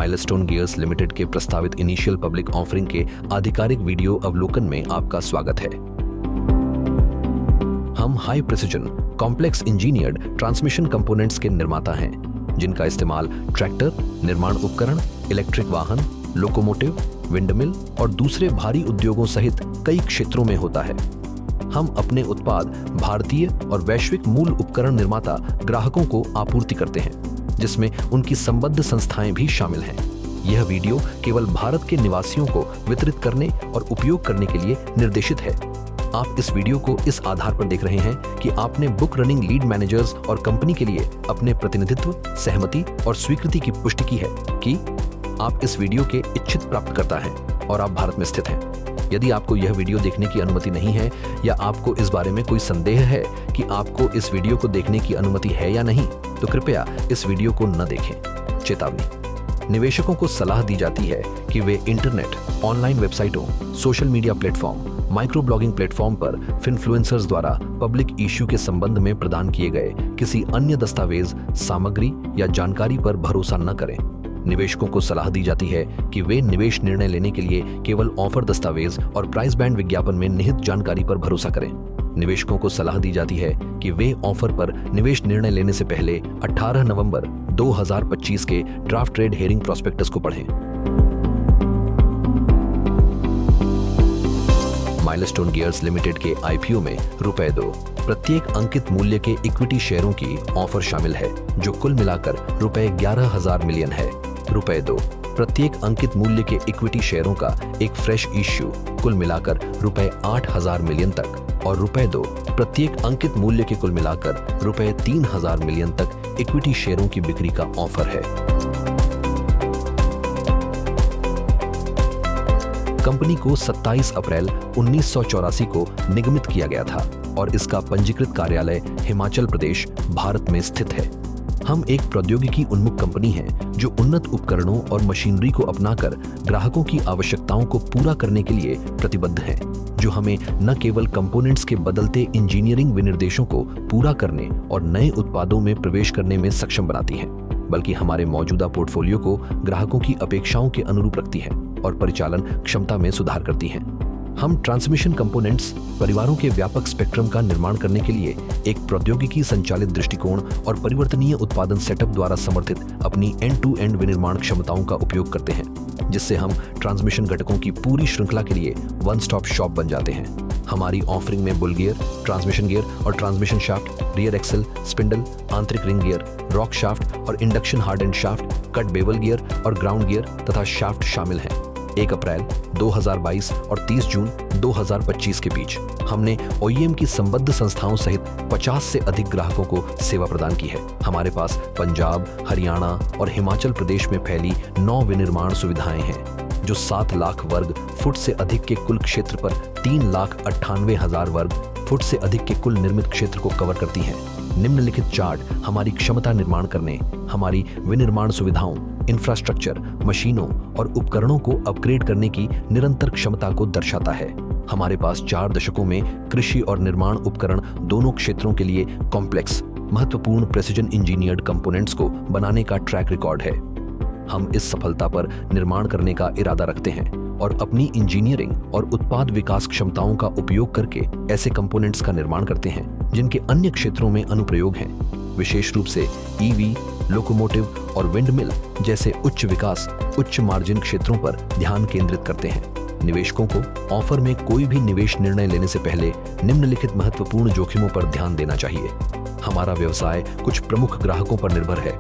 Milestone gears limited के प्रस्तावित initial public offering के आधिकारिक वीडियो अवलोकन में आपका स्वागत है। हम high precision complex engineered transmission components के निर्माता हैं, जिनका इस्तेमाल ट्रैक्टर, निर्माण उपकरण, इलेक्ट्रिक वाहन, लोकोमोटिव, विंडमिल और दूसरे भारी उद्योगों सहित कई क्षेत्रों में होता है। हम अपने उत्पाद भारतीय और वैश्विक मूल उपकरण निर्माता ग्राहकों को आपूर्ति करते हैं, जिसमें उनकी संबद्ध संस्थाएं भी शामिल हैं। यह वीडियो केवल भारत के निवासियों को वितरित करने और उपयोग करने के लिए निर्देशित है। आप इस वीडियो को इस आधार पर देख रहे हैं कि आपने बुक रनिंग लीड मैनेजर्स और कंपनी के लिए अपने प्रतिनिधित्व, सहमति और स्वीकृति की पुष्टि की है कि आप इस वीडियो के इच्छित प्राप्तकर्ता हैं और आप भारत में स्थित हैं। यदि आपको यह वीडियो देखने की अनुमति नहीं है या आपको इस बारे में कोई संदेह है कि आपको इस वीडियो को देखने की अनुमति है या नहीं, तो कृपया इस वीडियो को न देखें। चेतावनी: निवेशकों को सलाह दी जाती है कि वे इंटरनेट, ऑनलाइन वेबसाइटों, social media platform, micro blogging platform पर फिनफ्लुएंसर्स द्वारा पब्लिक इश्यू के संबंध में प्रदान किए गए किसी अन्य दस्तावेज, सामग्री या जानकारी पर भरोसा न करें। निवेशकों को सलाह दी जाती है कि वे निवेश निर्णय लेने के लिए केवल ऑफर दस्तावेज और प्राइस बैंड विज्ञापन में निहित जानकारी पर भरोसा करें। निवेशकों को सलाह दी जाती है कि वे ऑफर पर निवेश निर्णय लेने से पहले 18 नवंबर 2025 के ड्राफ्ट ट्रेड हेयरिंग प्रॉस्पेक्टस को पढ़ें। माइलस्टोन गियर्स लिमिटेड के आईपीओ में ₹2 प्रत्येक अंकित मूल्य के इक्विटी शेयरों की ऑफर शामिल है, जो कुल मिलाकर ₹11,000 मिलियन है। ₹2 प्रत्येक अंकित मूल्य के इक्विटी शेयरों का एक फ्रेश इश्यू कुल मिलाकर ₹8,000 मिलियन तक और ₹2 प्रत्येक अंकित मूल्य के कुल मिलाकर ₹3,000 मिलियन तक इक्विटी शेयरों की बिक्री का ऑफर है। कंपनी को 27 अप्रैल 1984 को निगमित किया गया था और इसका पंजीकृत कार्यालय हिमाचल प्रदेश, भारत में स्थित है। हम एक प्रौद्योगिकी उन्मुख कंपनी हैं जो उन्नत उपकरणों और मशीनरी को अपनाकर ग्राहकों की आवश्यकताओं को पूरा करने के लिए प्रतिबद्ध हैं, जो हमें न केवल कंपोनेंट्स के बदलते इंजीनियरिंग विनिर्देशों को पूरा करने और नए उत्पादों में प्रवेश करने में सक्षम बनाती हैं, बल्कि हमारे मौजूदा पोर्टफोलियो को ग्राहकों की अपेक्षाओं के अनुरूप रखती है और परिचालन क्षमता में सुधार करती हैं। हम ट्रांसमिशन कंपोनेंट्स परिवारों के व्यापक स्पेक्ट्रम का निर्माण करने के लिए एक प्रौद्योगिकी संचालित दृष्टिकोण और परिवर्तनीय उत्पादन सेटअप द्वारा समर्थित अपनी एंड टू एंड विनिर्माण क्षमताओं का उपयोग करते हैं, जिससे हम ट्रांसमिशन घटकों की पूरी श्रृंखला के लिए वन स्टॉप शॉप बन जाते हैं। हमारी ऑफरिंग में बुल गियर, ट्रांसमिशन गियर और transmission shaft, rear axle, spindle, आंतरिक रिंग गियर, रॉक शाफ्ट और induction hardened shaft, cut bevel gear और ग्राउंड गियर तथा शाफ्ट शामिल हैं। 1 अप्रैल 2022 और 30 जून 2025 के बीच हमने ओईएम की संबद्ध संस्थाओं सहित 50 से अधिक ग्राहकों को सेवा प्रदान की है। हमारे पास पंजाब, हरियाणा और हिमाचल प्रदेश में फैली 9 विनिर्माण सुविधाएं हैं, जो 7 लाख वर्ग फुट से अधिक के कुल क्षेत्र पर 3,98,000 वर्ग फुट से अधिक के कुल निर्मित क्षेत्र को कवर करती हैं। निम्नलिखित चार्ट हमारी क्षमता निर्माण करने, हमारी विनिर्माण सुविधाओं, इंफ्रास्ट्रक्चर, मशीनों और उपकरणों को अपग्रेड करने की निरंतर क्षमता को दर्शाता है। हमारे पास 4 दशकों में कृषि और निर्माण उपकरण दोनों क्षेत्रों के लिए कॉम्प्लेक्स, महत्वपूर्ण प्रेसिजन इंजीनियर्ड कंपोनेंट्स को बनाने का ट्रैक रिकॉर्ड है। हम इस सफलता पर निर्माण करने का इरादा रखते हैं और अपनी इंजीनियरिंग और उत्पाद विकास क्षमताओं का उपयोग करके ऐसे कंपोनेंट्स का निर्माण करते हैं जिनके अन्य क्षेत्रों में अनुप्रयोग हैं, विशेष रूप से ईवी, लोकोमोटिव और विंडमिल जैसे उच्च विकास, उच्च मार्जिन क्षेत्रों पर ध्यान केंद्रित करते हैं। निवेशकों को ऑफर में कोई भी निवेश निर्णय लेने से पहले निम्नलिखित महत्वपूर्ण जोखिमों पर ध्यान देना चाहिए। हमारा व्यवसाय कुछ प्रमुख ग्राहकों पर निर्भर है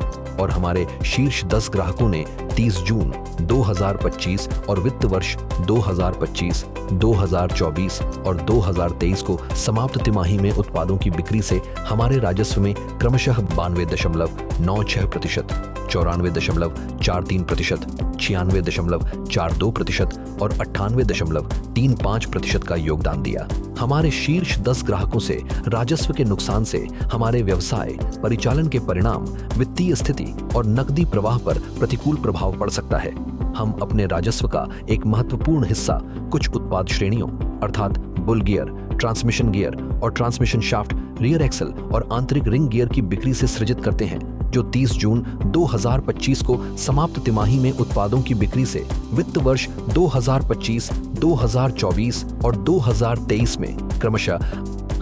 और हमारे शीर्ष 10 ग्राहकों ने 30 जून 2025 और वित्त वर्ष 2025, 2024 और 2023 को समाप्त तिमाही में उत्पादों की बिक्री से हमारे राजस्व में क्रमशः 92.96%, 94.43%, 96.42% और 98.35% का योगदान दिया। हमारे शीर्ष 10 ग्राहकों से राजस्व के नुकसान से हमारे व्यवसाय, परिचालन के परिणाम, वित्तीय स्थिति और नकदी प्रवाह पर प्रतिकूल प्रभाव पड़ सकता है। हम अपने राजस्व का एक महत्वपूर्ण हिस्सा कुछ उत्पाद श्रेणियों अर्थात बुल गियर, ट्रांसमिशन गियर और ट्रांसमिशन शाफ्ट, रियर एक्सल और आंतरिक रिंग गियर की बिक्री से सृजित करते हैं, जो 30 जून 2025 को समाप्त तिमाही में उत्पादों की बिक्री से वित्त वर्ष 2025, 2024 और 2023 में क्रमशः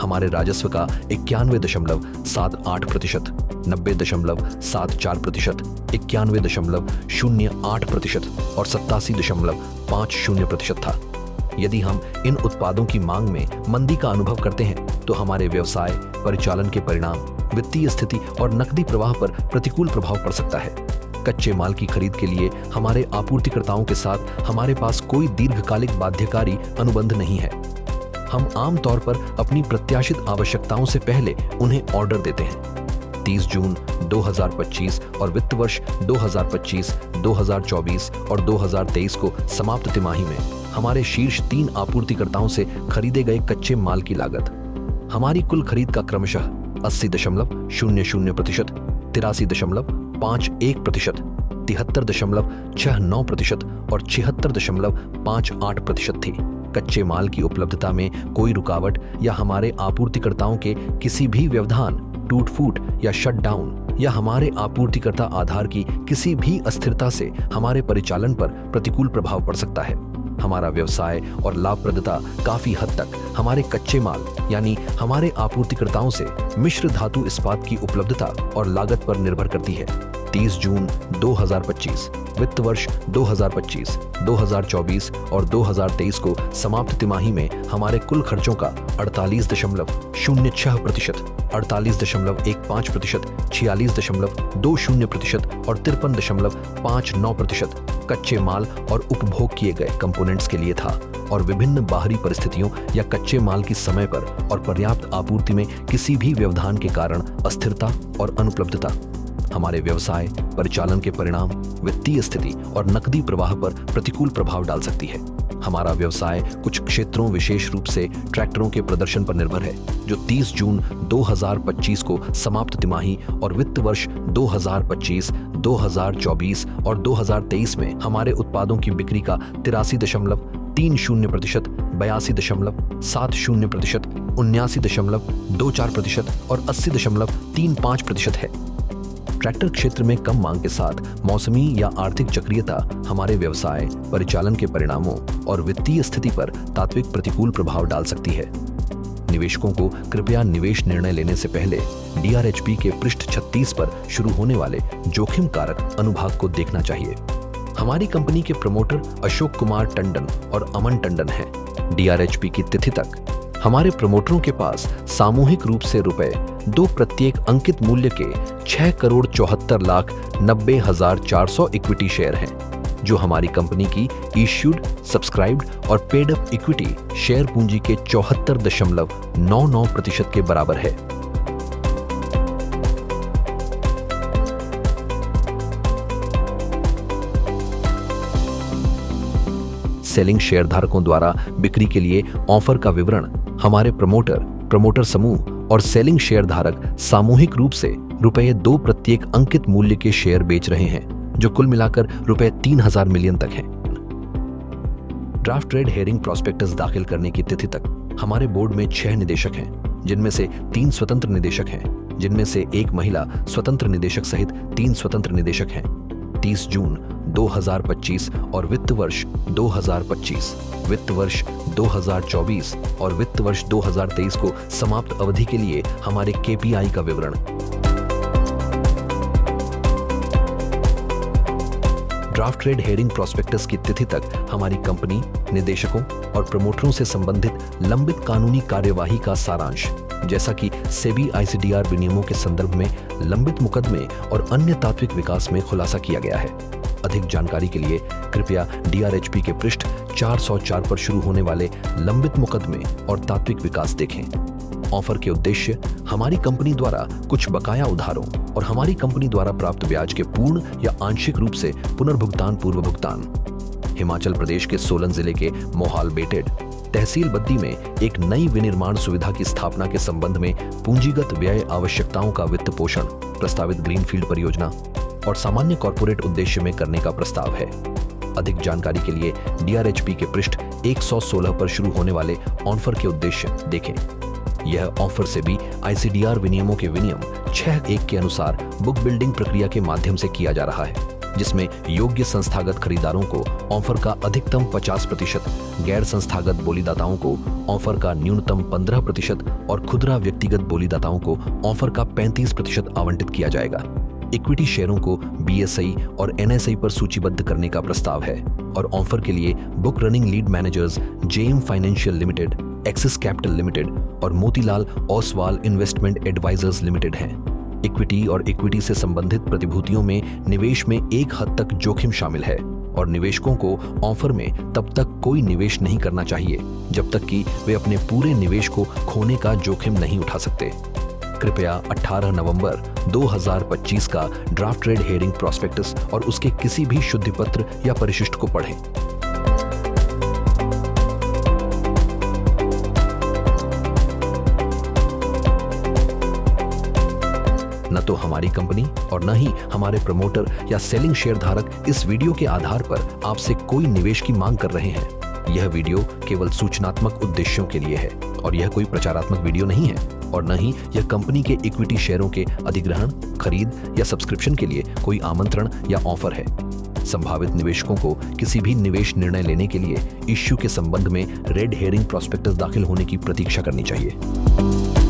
हमारे राजस्व का 91.78%, 90.74%, 91.08% और 87.50% था। यदि हम इन उत्पादों की मांग में मंदी का अनुभव करते हैं तो हमारे व्यवसाय परिचालन के परिणाम, वित्तीय स्थिति और नकदी प्रवाह पर प्रतिकूल प्रभाव पड़ सकता है। कच्चे माल की खरीद के लिए हमारे आपूर्तिकर्ताओं के साथ हमारे पास कोई दीर्घकालिक बाध्यकारी अनुबंध नहीं है। हम आमतौर पर अपनी प्रत्याशित आवश्यकताओं से पहले उन्हें ऑर्डर देते हैं। 30 जून 2025 और वित्त वर्ष 2025, 2024 और 2023 को समाप्त तिमाही में हमारे शीर्ष 3 आपूर्तिकर्ताओं से खरीदे गए कच्चे माल की लागत हमारी कुल खरीद का क्रमशः 80.00%, 83.51%, 73.69% और 76.58% थी। कच्चे माल की उपलब्धता में कोई रुकावट या हमारे आपूर्तिकर्ताओं के किसी भी व्यवधान, टूट-फूट या शटडाउन या हमारे आपूर्तिकर्ता आधार की किसी भी अस्थिरता से हमारे परिचालन पर प्रतिकूल प्रभाव पड़ सकता है। हमारा व्यवसाय और लाभप्रदता काफी हद तक हमारे कच्चे माल यानी हमारे आपूर्तिकर्ताओं से मिश्र धातु इस्पात की उपलब्धता और लागत पर निर्भर करती है। 30 जून 2025, वित्त वर्ष 2025, 2024 और 2023 को समाप्त तिमाही में हमारे कुल खर्चों का 48.06%, 48.15%, 46.20% और 53.59% कच्चे माल और उपभोग किए गए कंपोनेंट्स के लिए था और विभिन्न बाहरी परिस्थितियों या कच्चे माल की समय पर और पर्याप्त आपूर्ति में किसी भी व्यवधान के कारण अस्थिरता और अनुपलब्धता हमारे व्यवसाय परिचालन के परिणाम, वित्तीय स्थिति और नकदी प्रवाह पर प्रतिकूल प्रभाव डाल सकती है। हमारा व्यवसाय कुछ क्षेत्रों विशेष रूप से ट्रैक्टरों के प्रदर्शन पर निर्भर है, जो 30 जून 2025 को समाप्त तिमाही और वित्त वर्ष 2025, 2024 और 2023 में हमारे उत्पादों की बिक्री का 83.30%, 82.70%, 79.24% और 80.35% है। ट्रैक्टर क्षेत्र में कम मांग के साथ मौसमी या आर्थिक चक्रीयता हमारे व्यवसाय परिचालन के परिणामों और वित्तीय स्थिति पर तात्विक प्रतिकूल प्रभाव डाल सकती है। निवेशकों को कृपया निवेश निर्णय लेने से पहले DRHP के पृष्ठ 36 पर शुरू होने वाले जोखिम कारक अनुभाग को देखना चाहिए। हमारी कंपनी के प्रमोटर अशोक कुमार टंडन और अमन टंडन हैं। DRHP की तिथि तक हमारे प्रमोटरों के पास सामूहिक रूप से ₹2 प्रत्येक अंकित मूल्य के 6,74,90,400 इक्विटी शेयर हैं, जो हमारी कंपनी की इश्यूड, सब्सक्राइब्ड और पेड अप इक्विटी शेयर पूंजी के 74.99% के बराबर है। सेलिंग शेयरधारकों द्वारा बिक्री के लिए ऑफर का विवरण हमारे प्रमोटर समूह और सेलिंग शेयरधारक सामूहिक रूप से ₹2 प्रत्येक अंकित मूल्य के शेयर बेच रहे हैं, जो कुल मिलाकर ₹3,000 मिलियन तक हैं। ड्राफ्ट ट्रेड हेयरिंग प्रॉस्पेक्टस दाखिल करने की तिथि तक हमारे बोर्ड में 6 निदेशक हैं, जिनमें से 3 स्वतंत्र निदेशक हैं, जिनमें से 1 महिला स्वतंत्र निदेशक सहित 3 स्वतंत्र निदेशक हैं। 30 जून 2025 और वित्त वर्ष 2025, वित्त वर्ष 2024 और वित्त वर्ष 2023 को समाप्त अवधि के लिए हमारे KPI का विवरण। ड्राफ्ट ट्रेड हेयरिंग प्रॉस्पेक्टस की तिथि तक हमारी कंपनी, निदेशकों और प्रमोटरों से संबंधित लंबित कानूनी कार्यवाही का सारांश, जैसा कि सेबी ICDR विनियमों के संदर्भ में लंबित मुकदमे और अन्य तात्विक विकास में खुलासा किया गया है। अधिक जानकारी के लिए कृपया DRHP के पृष्ठ 404 पर शुरू होने वाले लंबित मुकदमे और तात्विक विकास देखें। ऑफर के उद्देश्य हमारी कंपनी द्वारा कुछ बकाया उधारों और हमारी कंपनी द्वारा प्राप्त ब्याज के पूर्ण या आंशिक रूप से पुनर्भुगतान पूर्व भुगतान। हिमाचल प्रदेश के सोलन जिले के मोहाल बेटेड तहसील बद्दी में एक नई विनिर्माण सुविधा की स्थापना के संबंध में पूंजीगत व्यय आवश्यकताओं का वित्त पोषण प्रस्तावित ग्रीनफील्ड परियोजना और सामान्य कॉर्पोरेट उद्देश्य में करने का प्रस्ताव है। अधिक जानकारी के लिए DRHP के पृष्ठ 116 पर शुरू होने वाले ऑफर के उद्देश्य देखें। यह ऑफर से भी ICDR विनियमों के विनियम 6(1) के अनुसार बुक बिल्डिंग प्रक्रिया के माध्यम से किया जा रहा है, जिसमें योग्य संस्थागत खरीदारों को ऑफर का अधिकतम 50%, गैर संस्थागत बोलीदाताओं को ऑफर का न्यूनतम 15% और खुदरा व्यक्तिगत बोलीदाताओं को ऑफर का 35% आवंटित किया जाएगा। इक्विटी शेयरों को BSI और NSI पर सूचीबद्ध करने का प्रस्ताव है और ऑफर के लिए book running lead managers JM financial limited, Axis Capital limited और Motilal Oswal investment advisers limited हैं। इक्विटी और इक्विटी से संबंधित प्रतिभूतियों में निवेश में एक हद तक जोखिम शामिल है और निवेशकों को ऑफर में तब तक कोई निवेश नहीं करना चाहिए जब तक कि वे अपने पूरे निवेश को खोने का जोखिम नहीं उठा सकते। कृपया 18 नवंबर 2025 का ड्राफ्ट रेड हेयरिंग प्रॉस्पेक्टस और उसके किसी भी शुद्धि पत्र या परिशिष्ट को पढ़ें। न तो हमारी कंपनी और न ही हमारे प्रमोटर या सेलिंग शेयर धारक इस वीडियो के आधार पर आपसे कोई निवेश की मांग कर रहे हैं। यह वीडियो केवल सूचनात्मक उद्देश्यों के लिए है और यह कोई प्रचारात्मक वीडियो नहीं है और न ही यह कंपनी के इक्विटी शेयरों के अधिग्रहण, खरीद या सब्सक्रिप्शन के लिए कोई आमंत्रण या ऑफर है। संभावित निवेशकों को किसी भी निवेश निर्णय लेने के लिए इश्यू के संबंध में रेड हेयरिंग प्रॉस्पेक्टस दाखिल होने की प्रतीक्षा करनी चाहिए।